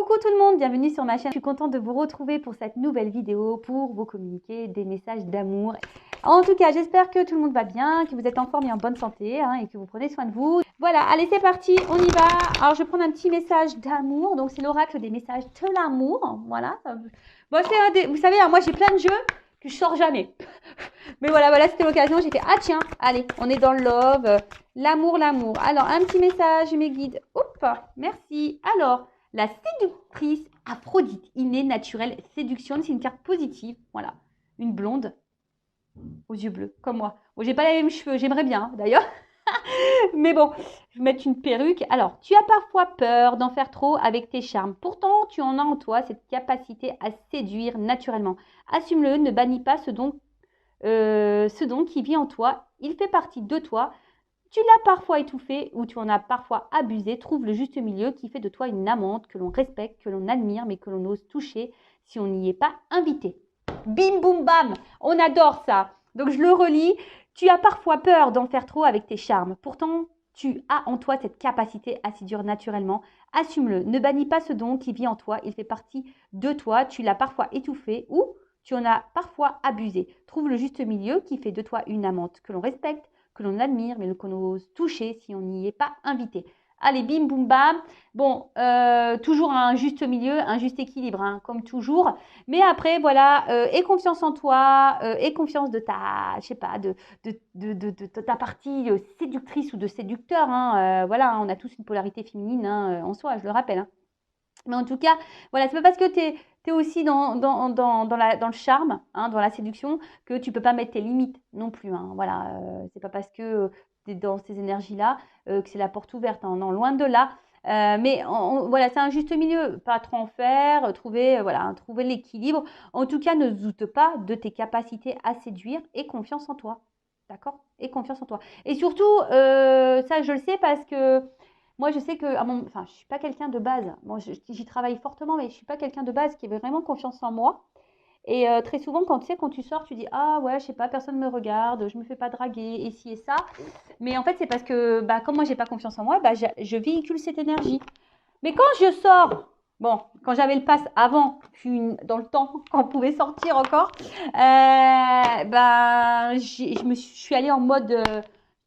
Coucou tout le monde, bienvenue sur ma chaîne. Je suis contente de vous retrouver pour cette nouvelle vidéo pour vous communiquer des messages d'amour. En tout cas, j'espère que tout le monde va bien, que vous êtes en forme et en bonne santé et que vous prenez soin de vous. Voilà, allez, c'est parti, on y va. Alors, je vais prendre un petit message d'amour. Donc, c'est l'oracle des messages de l'amour. Voilà. Bon, vous savez, hein, moi, j'ai plein de jeux que je sors jamais. Mais voilà, c'était l'occasion. J'ai fait, ah tiens, allez, on est dans le love, l'amour. Alors, un petit message, mes guides. Oups, merci. Alors, la séductrice Aphrodite, innée, naturelle, séduction, c'est une carte positive. Voilà, une blonde aux yeux bleus, comme moi. Bon, j'ai pas les mêmes cheveux, j'aimerais bien d'ailleurs. Mais bon, je vais mettre une perruque. Alors, tu as parfois peur d'en faire trop avec tes charmes. Pourtant, tu en as en toi cette capacité à séduire naturellement. Assume-le, ne bannis pas ce don qui vit en toi. Il fait partie de toi. Tu l'as parfois étouffé ou tu en as parfois abusé. Trouve le juste milieu qui fait de toi une amante que l'on respecte, que l'on admire, mais que l'on ose toucher si on n'y est pas invité. Bim, boum, bam. On adore ça. Donc, je le relis. Tu as parfois peur d'en faire trop avec tes charmes. Pourtant, tu as en toi cette capacité à séduire naturellement. Assume-le. Ne bannis pas ce don qui vit en toi. Il fait partie de toi. Tu l'as parfois étouffé ou tu en as parfois abusé. Trouve le juste milieu qui fait de toi une amante que l'on respecte, que l'on admire, mais qu'on ose toucher si on n'y est pas invité. Allez, bim, boum, bam. Bon, toujours un juste milieu, un juste équilibre, hein, comme toujours. Mais après, voilà, aie confiance en toi, aie confiance de ta, je sais pas, de ta partie séductrice ou de séducteur. Hein, voilà, on a tous une polarité féminine hein, en soi, je le rappelle. Hein. Mais en tout cas, voilà, c'est pas parce que tu es aussi dans le charme, hein, dans la séduction, que tu peux pas mettre tes limites non plus. Hein, voilà, c'est pas parce que tu es dans ces énergies-là que c'est la porte ouverte. Hein, non, loin de là. Mais voilà, c'est un juste milieu. Pas trop en faire, trouver l'équilibre. En tout cas, ne doute pas de tes capacités à séduire et confiance en toi. D'accord? Et confiance en toi. Et surtout, ça, je le sais parce que moi, je sais que, je ne suis pas quelqu'un de base. Moi, j'y travaille fortement, mais je ne suis pas quelqu'un de base qui avait vraiment confiance en moi. Et très souvent, quand tu sors, tu dis ah ouais, je sais pas, personne ne me regarde, je me fais pas draguer, et ci et ça. Mais en fait, c'est parce que, comme moi, j'ai pas confiance en moi, je véhicule cette énergie. Mais quand je sors, bon, quand j'avais le pass avant, dans le temps, quand on pouvait sortir encore, je suis allée en mode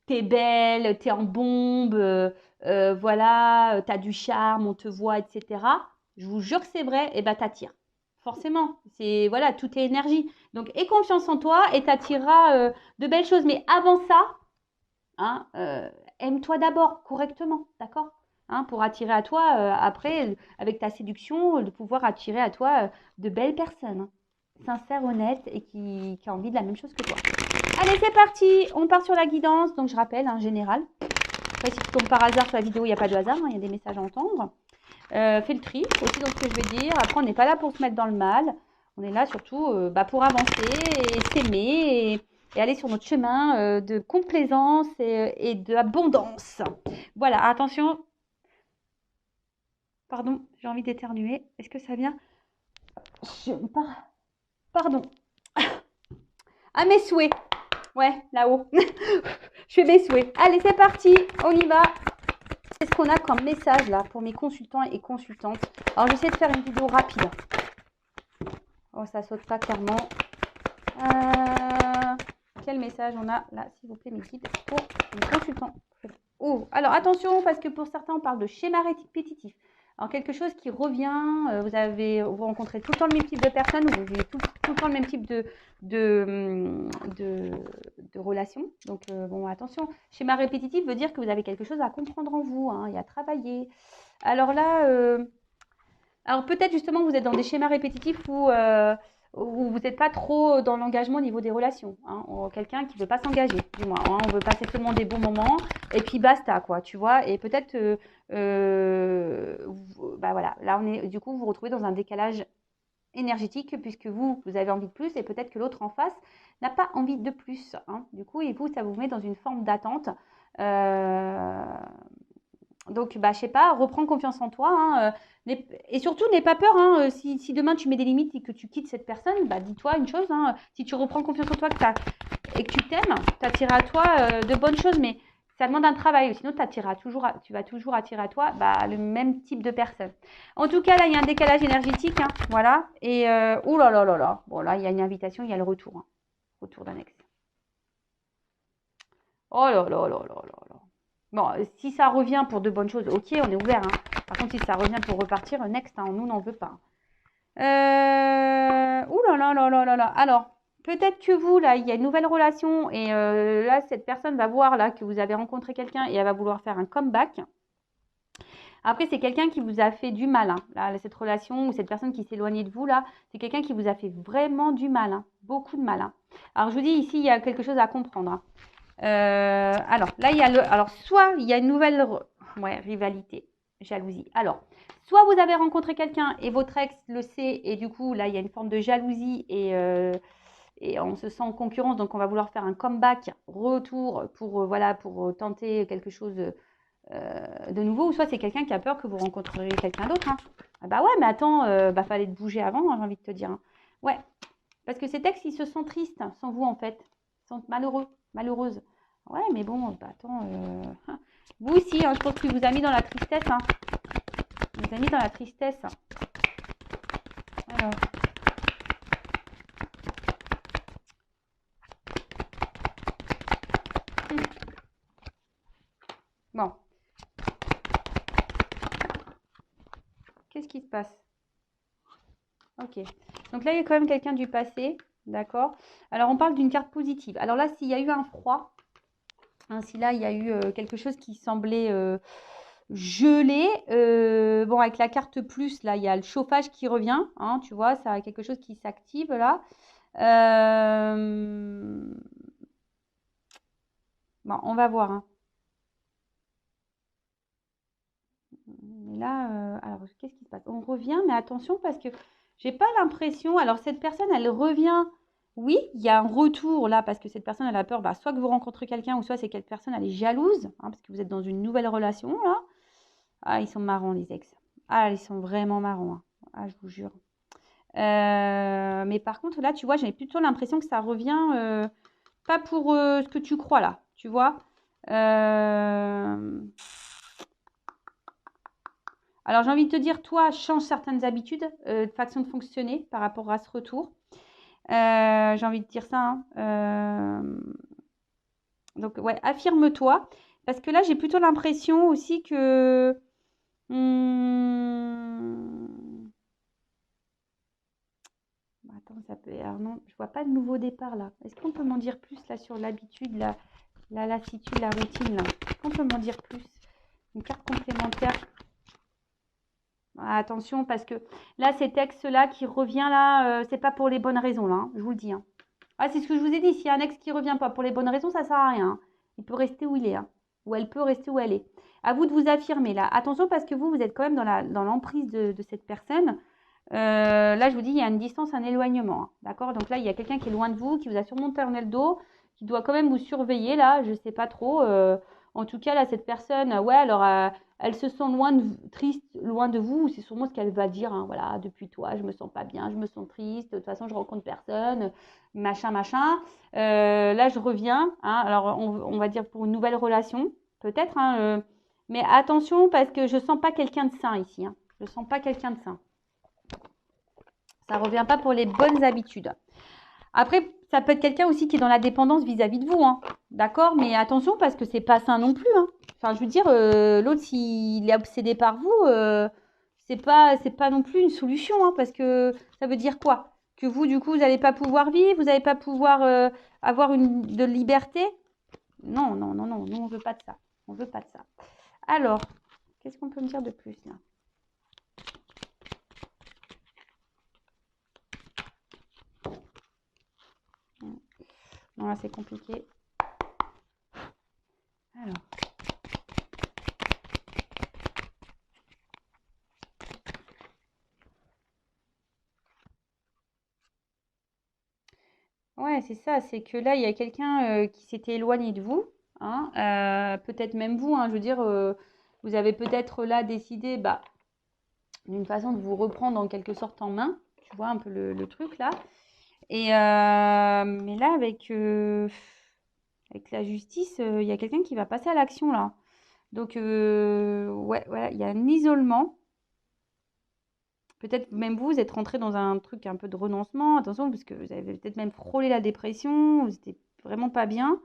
t'es belle, t'es en bombe. Voilà, tu as du charme, on te voit, etc. Je vous jure que c'est vrai, et t'attires. Forcément, c'est voilà, tout est énergie. Donc, aie confiance en toi et t'attireras de belles choses. Mais avant ça, hein, aime-toi d'abord correctement, d'accord hein, pour attirer à toi, après, avec ta séduction, de pouvoir attirer à toi de belles personnes. Hein, sincères, honnêtes et qui a envie de la même chose que toi. Allez, c'est parti. On part sur la guidance. Donc, je rappelle, en général. Après, si tu tombes par hasard sur la vidéo, il n'y a pas de hasard, hein, il y a des messages à entendre. Fais le tri aussi dans ce que je vais dire. Après, on n'est pas là pour se mettre dans le mal. On est là surtout pour avancer et s'aimer et aller sur notre chemin de complaisance et d'abondance. Voilà, attention. Pardon, j'ai envie d'éternuer. Est-ce que ça vient? Pardon. À mes souhaits. Ouais, là-haut. Je fais mes souhaits. Allez, c'est parti. On y va. Qu'est-ce qu'on a comme message là pour mes consultants et consultantes? Alors, j'essaie de faire une vidéo rapide. Oh, ça saute pas clairement. Quel message on a là, s'il vous plaît, mes guides, pour les consultants? Oh, alors attention, parce que pour certains, on parle de schéma répétitif. Alors, quelque chose qui revient, vous rencontrez tout le temps le même type de personnes, vous vivez tout le temps le même type de relation. Donc, bon, attention, schéma répétitif veut dire que vous avez quelque chose à comprendre en vous hein, et à travailler. Alors là, alors peut-être justement vous êtes dans des schémas répétitifs où vous n'êtes pas trop dans l'engagement au niveau des relations. Hein, quelqu'un qui ne veut pas s'engager, du moins. Hein, on veut passer seulement des bons moments et puis basta, quoi, tu vois. Et peut-être, voilà, là, du coup, vous vous retrouvez dans un décalage énergétique puisque vous avez envie de plus et peut-être que l'autre en face n'a pas envie de plus. Hein. Du coup, et vous, ça vous met dans une forme d'attente. Donc, je sais pas, reprends confiance en toi. Hein, et surtout, n'aie pas peur. Hein, si demain, tu mets des limites et que tu quittes cette personne, dis-toi une chose. Hein, si tu reprends confiance en toi et que tu t'aimes, tu attireras à toi de bonnes choses. Mais Ça demande un travail, sinon tu vas toujours attirer à toi bah, le même type de personne. En tout cas, là, il y a un décalage énergétique, hein, voilà. Et, ouh là là là là. Bon, là, il y a une invitation, il y a le retour. Hein. Retour d'un ex. Oh là là là là là là. Bon, si ça revient pour de bonnes choses, ok, on est ouvert. Hein. Par contre, si ça revient pour repartir, next, hein, nous, n'en veut pas. Ouh là là là là là là. Alors, peut-être que vous, là, il y a une nouvelle relation et là, cette personne va voir là que vous avez rencontré quelqu'un et elle va vouloir faire un comeback. Après, c'est quelqu'un qui vous a fait du mal. Hein. Là, cette relation ou cette personne qui s'est éloignée de vous, là, c'est quelqu'un qui vous a fait vraiment du mal. Hein. Beaucoup de mal. Hein. Alors, je vous dis, ici, il y a quelque chose à comprendre. Hein. Alors, là, il y a alors, soit il y a une nouvelle rivalité, jalousie. Alors, soit vous avez rencontré quelqu'un et votre ex le sait et du coup, là, il y a une forme de jalousie et on se sent en concurrence, donc on va vouloir faire un comeback, retour pour, voilà, pour tenter quelque chose de nouveau. Ou soit c'est quelqu'un qui a peur que vous rencontreriez quelqu'un d'autre. Hein. Ah bah ouais, mais attends, bah fallait te bouger avant, hein, j'ai envie de te dire. Hein. Ouais, parce que ces ex, ils se sentent tristes sans vous en fait. Ils sont malheureux, malheureuses. Ouais, mais bon, bah attends, vous aussi, hein, je pense qu'il vous a mis dans la tristesse. Hein. Il vous a mis dans la tristesse. Alors. Bon. Qu'est-ce qui se passe? Ok. Donc là, il y a quand même quelqu'un du passé. D'accord. Alors, on parle d'une carte positive. Alors là, s'il y a eu un froid, hein, si là, il y a eu quelque chose qui semblait gelé, bon, avec la carte plus, là, il y a le chauffage qui revient. Hein, tu vois, ça a quelque chose qui s'active là. Bon, on va voir. Hein. Mais là, alors, qu'est-ce qui se passe? On revient, mais attention parce que j'ai pas l'impression. Alors, cette personne, elle revient. Oui, il y a un retour là parce que cette personne, elle a peur. Bah, soit que vous rencontrez quelqu'un, ou soit c'est cette personne, elle est jalouse, hein, parce que vous êtes dans une nouvelle relation là. Ah, ils sont marrants, les ex. Ah, ils sont vraiment marrants. Hein. Ah, je vous jure. Mais par contre, là, tu vois, j'ai plutôt l'impression que ça revient pas pour ce que tu crois là, tu vois. Alors, j'ai envie de te dire, toi, change certaines habitudes, de façon de fonctionner par rapport à ce retour. J'ai envie de dire ça. Hein. Donc, ouais, affirme-toi. Parce que là, j'ai plutôt l'impression aussi que... Attends, ça peut... Alors non, je vois pas de nouveau départ là. Est-ce qu'on peut m'en dire plus là sur l'habitude, la lassitude, la routine là? Est-ce qu'on peut m'en dire plus? Une carte complémentaire. Ah, attention, parce que là, ces textes-là qui revient là, c'est pas pour les bonnes raisons là, hein, je vous le dis. Hein. Ah, c'est ce que je vous ai dit. S'il y a un ex qui revient pas pour les bonnes raisons, ça sert à rien. Hein. Il peut rester où il est. Hein. Ou elle peut rester où elle est. À vous de vous affirmer là. Attention parce que vous êtes quand même dans l'emprise de cette personne. Là, je vous dis, il y a une distance, un éloignement. Hein, d'accord? Donc là, il y a quelqu'un qui est loin de vous, qui vous a sûrement tourné le dos, qui doit quand même vous surveiller là. Je ne sais pas trop. En tout cas, là, cette personne, ouais, alors elle se sent triste, loin de vous. C'est sûrement ce qu'elle va dire. Hein, voilà, depuis toi, je me sens pas bien, je me sens triste. De toute façon, je rencontre personne, machin, machin. Là, je reviens. Hein, alors, on va dire pour une nouvelle relation, peut-être. Hein, mais attention, parce que je sens pas quelqu'un de sain ici. Hein. Je sens pas quelqu'un de sain. Ça ne revient pas pour les bonnes habitudes. Après, ça peut être quelqu'un aussi qui est dans la dépendance vis-à-vis de vous. Hein. D'accord? Mais attention parce que c'est pas sain non plus. Hein. Enfin, je veux dire, l'autre, s'il est obsédé par vous, c'est pas non plus une solution. Hein, parce que ça veut dire quoi? Que vous, du coup, vous n'allez pas pouvoir vivre, vous n'allez pas pouvoir avoir de liberté? Non, non, non, non. Nous, on ne veut pas de ça. On veut pas de ça. Alors, qu'est-ce qu'on peut me dire de plus là? Non, là, c'est compliqué. Alors. Ouais, c'est ça. C'est que là, il y a quelqu'un qui s'était éloigné de vous. Hein, peut-être même vous. Hein, je veux dire, vous avez peut-être là décidé bah, d'une façon de vous reprendre en quelque sorte en main. Tu vois un peu le truc là. Et mais là, avec avec la justice, il y a quelqu'un qui va passer à l'action là. Donc, ouais, voilà, il y a un isolement. Peut-être même vous êtes rentré dans un truc un peu de renoncement. Attention, parce que vous avez peut-être même frôlé la dépression. Vous n'étiez vraiment pas bien.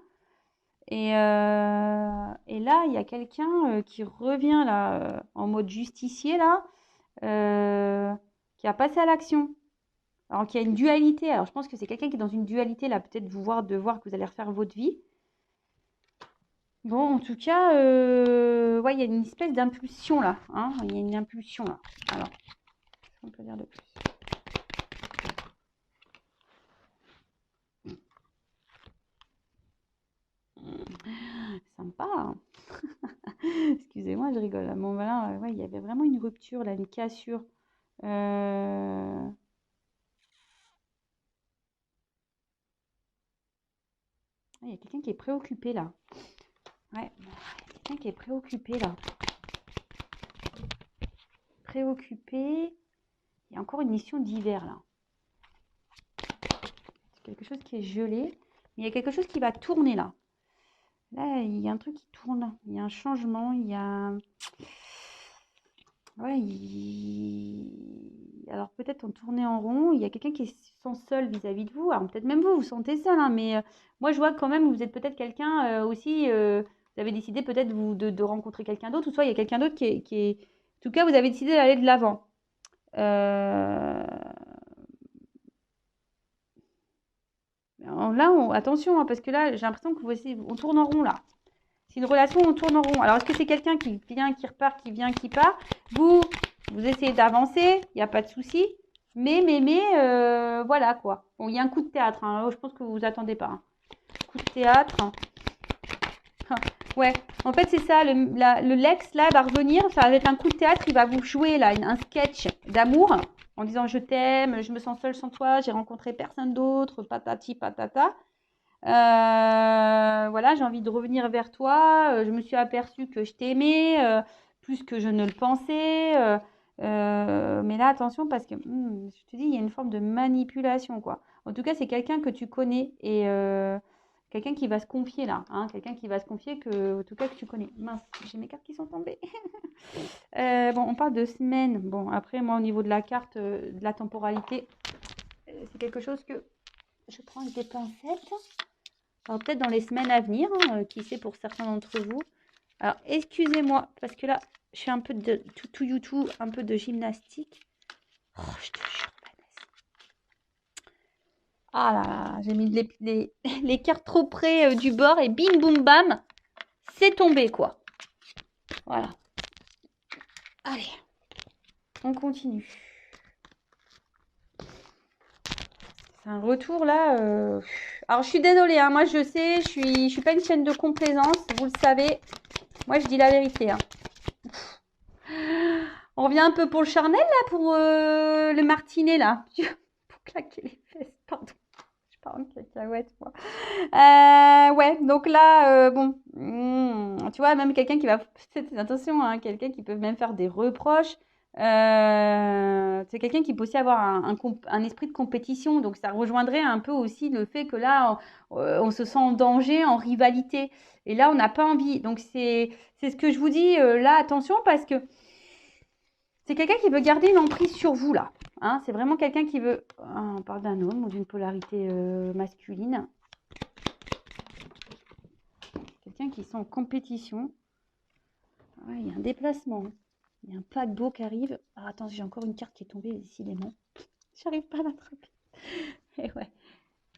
Et là, il y a quelqu'un qui revient là, en mode justicier là, qui a passé à l'action. Alors qu'il y a une dualité. Alors je pense que c'est quelqu'un qui est dans une dualité là, peut-être de voir que vous allez refaire votre vie. Bon, en tout cas, ouais, il y a une espèce d'impulsion là. Hein, il y a une impulsion là. Alors, qu'est-ce qu'on peut dire de plus? Sympa. Hein. Excusez-moi, je rigole. Bon, voilà, ouais, il y avait vraiment une rupture là, une cassure. Il y a quelqu'un qui est préoccupé là. Ouais, il y a quelqu'un qui est préoccupé là. Préoccupé. Il y a encore une mission d'hiver là. C'est quelque chose qui est gelé. Mais il y a quelque chose qui va tourner là. Là, il y a un truc qui tourne. Il y a un changement. Il y a... Ouais, alors peut-être en tournée en rond, il y a quelqu'un qui se sent seul vis-à-vis de vous. Alors peut-être même vous sentez seul, hein, mais moi je vois quand même vous êtes peut-être quelqu'un aussi, vous avez décidé peut-être de rencontrer quelqu'un d'autre, ou soit il y a quelqu'un d'autre qui est... En tout cas, vous avez décidé d'aller de l'avant. Là, attention, hein, parce que là, j'ai l'impression que on tourne en rond là. C'est une relation où on tourne en rond. Alors, est-ce que c'est quelqu'un qui vient, qui repart, qui vient, qui part? Vous essayez d'avancer, il n'y a pas de souci. Mais, voilà quoi. Bon, il y a un coup de théâtre. Hein. Je pense que vous vous attendez pas. Hein. Coup de théâtre. Ouais, en fait, c'est ça. Le Lex, là, va revenir. Ça va être un coup de théâtre. Il va vous jouer, là, un sketch d'amour en disant je t'aime, je me sens seule sans toi, j'ai rencontré personne d'autre, patati patata. Voilà, j'ai envie de revenir vers toi. Je me suis aperçue que je t'aimais plus que je ne le pensais. Mais là, attention, parce que je te dis, il y a une forme de manipulation, quoi. En tout cas, c'est quelqu'un que tu connais et quelqu'un qui va se confier là. Hein, quelqu'un qui va se confier en tout cas, que tu connais. Mince, j'ai mes cartes qui sont tombées. Bon, on parle de semaine. Bon, après, moi, au niveau de la carte, de la temporalité, c'est quelque chose que je prends avec des pincettes. Alors peut-être dans les semaines à venir, hein, qui sait pour certains d'entre vous. Alors excusez-moi, parce que là, je fais un peu de tout YouTube, un peu de gymnastique. Oh, je te jure, Vanessa. Ah là là, j'ai mis les cartes trop près du bord et bim boum bam, c'est tombé quoi. Voilà. Allez, on continue. C'est un retour là. Alors je suis désolée, hein, moi je sais, je suis pas une chaîne de complaisance, vous le savez. Moi je dis la vérité. Hein. On revient un peu pour le charnel là, pour le martinet là. Pour claquer les fesses, pardon. Je parle de cacahuète moi. Ouais, donc là, bon, tu vois, même quelqu'un qui va... Attention, hein, quelqu'un qui peut même faire des reproches. C'est quelqu'un qui peut aussi avoir un esprit de compétition. Donc ça rejoindrait un peu aussi le fait que là, on se sent en danger, en rivalité. Et là, on n'a pas envie. Donc c'est ce que je vous dis là, attention, parce que c'est quelqu'un qui veut garder une emprise sur vous, là. Hein, c'est vraiment quelqu'un qui veut... on parle d'un homme ou d'une polarité masculine. Quelqu'un qui sent en compétition. Ouais, il y a un déplacement. Il y a un paquebot qui arrive. Ah, attends, j'ai encore une carte qui est tombée, décidément. J'arrive pas à l'attraper. Et ouais.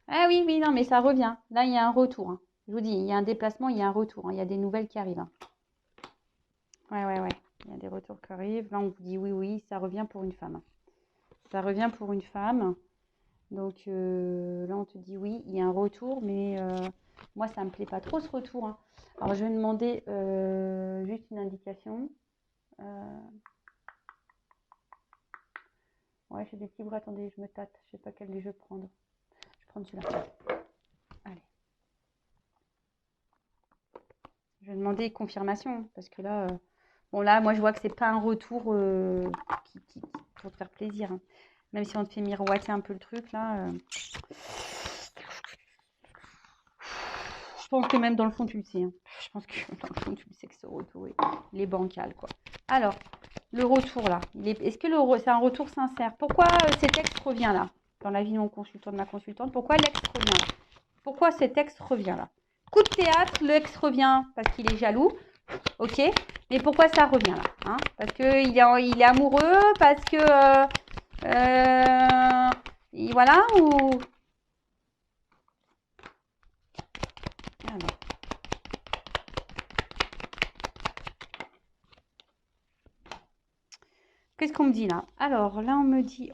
Ah oui, oui, non, mais ça revient. Là, il y a un retour. Hein. Je vous dis, il y a un déplacement, il y a un retour. Hein. Il y a des nouvelles qui arrivent. Hein. Ouais. Il y a des retours qui arrivent. Là, on vous dit oui, oui, ça revient pour une femme. Ça revient pour une femme. Donc là, on te dit oui, il y a un retour, mais moi, ça me plaît pas trop ce retour. Hein. Alors, je vais demander juste une indication. Ouais, j'ai des petits bras. Attendez, je me tâte. Je sais pas quel je vais prendre. Je vais prendre celui-là. Allez. Je vais demander confirmation parce que là, bon là, moi, je vois que c'est pas un retour pour te faire plaisir. Hein. Même si on te fait miroiter un peu le truc là. pense que même dans le fond, tu le sais. Hein. Je pense que dans le fond, tu le sais que ce retour, il est bancal, quoi. Alors, le retour, là. Est-ce que c'est un retour sincère? Pourquoi cet ex revient là? Dans la vie de mon consultant, de ma consultante, pourquoi l'ex revient là? Pourquoi cet ex revient là? Coup de théâtre, le ex revient parce qu'il est jaloux. Ok, mais pourquoi ça revient là, hein? Parce qu'il est amoureux, parce que... voilà, ou... Alors. Qu'est-ce qu'on me dit là? Alors, là, on me dit...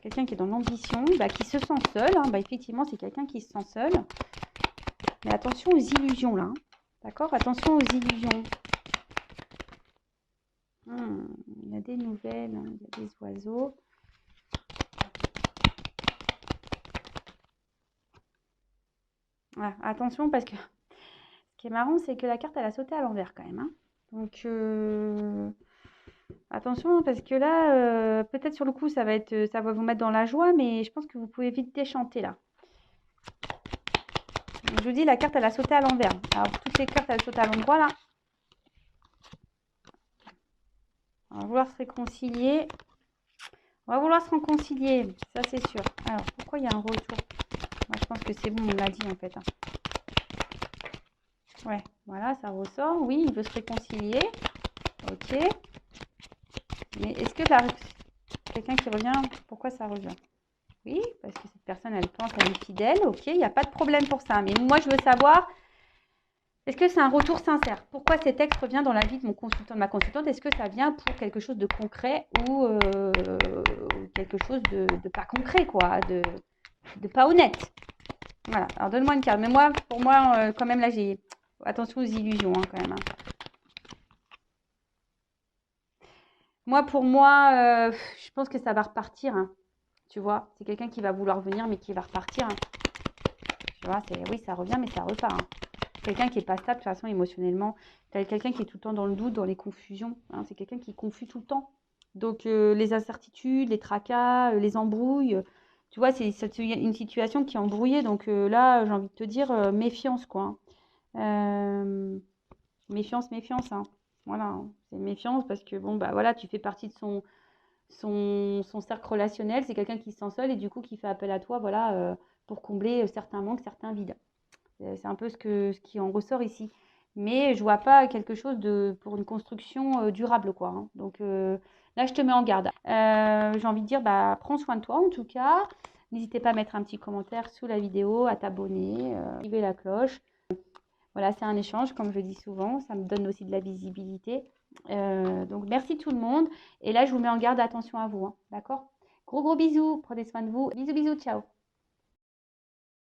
Quelqu'un qui est dans l'ambition, qui se sent seul. Hein, effectivement, c'est quelqu'un qui se sent seul. Mais attention aux illusions là. Hein. D'accord? Attention aux illusions. Il y a des nouvelles, hein, il y a des oiseaux. Voilà, attention parce que ce qui est marrant, c'est que la carte, elle a sauté à l'envers quand même. Hein. Donc, attention parce que là, peut-être sur le coup, ça va vous mettre dans la joie, mais je pense que vous pouvez vite déchanter là. Donc, je vous dis, la carte, elle a sauté à l'envers. Alors, toutes les cartes, elles sautent à l'endroit là. On va vouloir se réconcilier. On va vouloir se réconcilier, ça c'est sûr. Alors, pourquoi il y a un retour? Moi, je pense que c'est bon, on l'a dit en fait. Hein. Ouais, voilà, ça ressort. Oui, il veut se réconcilier. Ok. Mais est-ce que quelqu'un qui revient, pourquoi ça revient? Oui, parce que cette personne, elle pense à une fidèle. Ok, il n'y a pas de problème pour ça. Mais moi, je veux savoir, est-ce que c'est un retour sincère? Pourquoi cet ex revient dans la vie de mon consultant, de ma consultante? Est-ce que ça vient pour quelque chose de concret ou quelque chose de pas concret, quoi, de pas honnête? Voilà, alors donne-moi une carte. Mais moi, pour moi, quand même, là, j'ai... Attention aux illusions, hein, quand même. Hein. Moi, pour moi, je pense que ça va repartir. Hein. Tu vois, c'est quelqu'un qui va vouloir venir, mais qui va repartir. Hein. Tu vois, oui, ça revient, mais ça repart. Hein. Quelqu'un qui n'est pas stable, de toute façon, émotionnellement. Quelqu'un qui est tout le temps dans le doute, dans les confusions. Hein. C'est quelqu'un qui est confus tout le temps. Donc, les incertitudes, les tracas, les embrouilles... tu vois, c'est une situation qui est embrouillée. Donc là, j'ai envie de te dire, méfiance, quoi. Hein. Méfiance, méfiance. Hein. Voilà, hein. C'est méfiance parce que, bon, voilà, tu fais partie de son cercle relationnel. C'est quelqu'un qui se sent seul et du coup, qui fait appel à toi, voilà, pour combler certains manques, certains vides. C'est un peu ce qui en ressort ici. Mais je vois pas quelque chose pour une construction durable, quoi. Hein. Donc là, je te mets en garde. J'ai envie de dire, prends soin de toi, en tout cas. N'hésitez pas à mettre un petit commentaire sous la vidéo, à t'abonner, activer la cloche. Voilà, c'est un échange, comme je dis souvent. Ça me donne aussi de la visibilité. Donc, merci tout le monde. Et là, je vous mets en garde, attention à vous. Hein, d'accord? Gros bisous. Prenez soin de vous. Bisous, bisous. Ciao.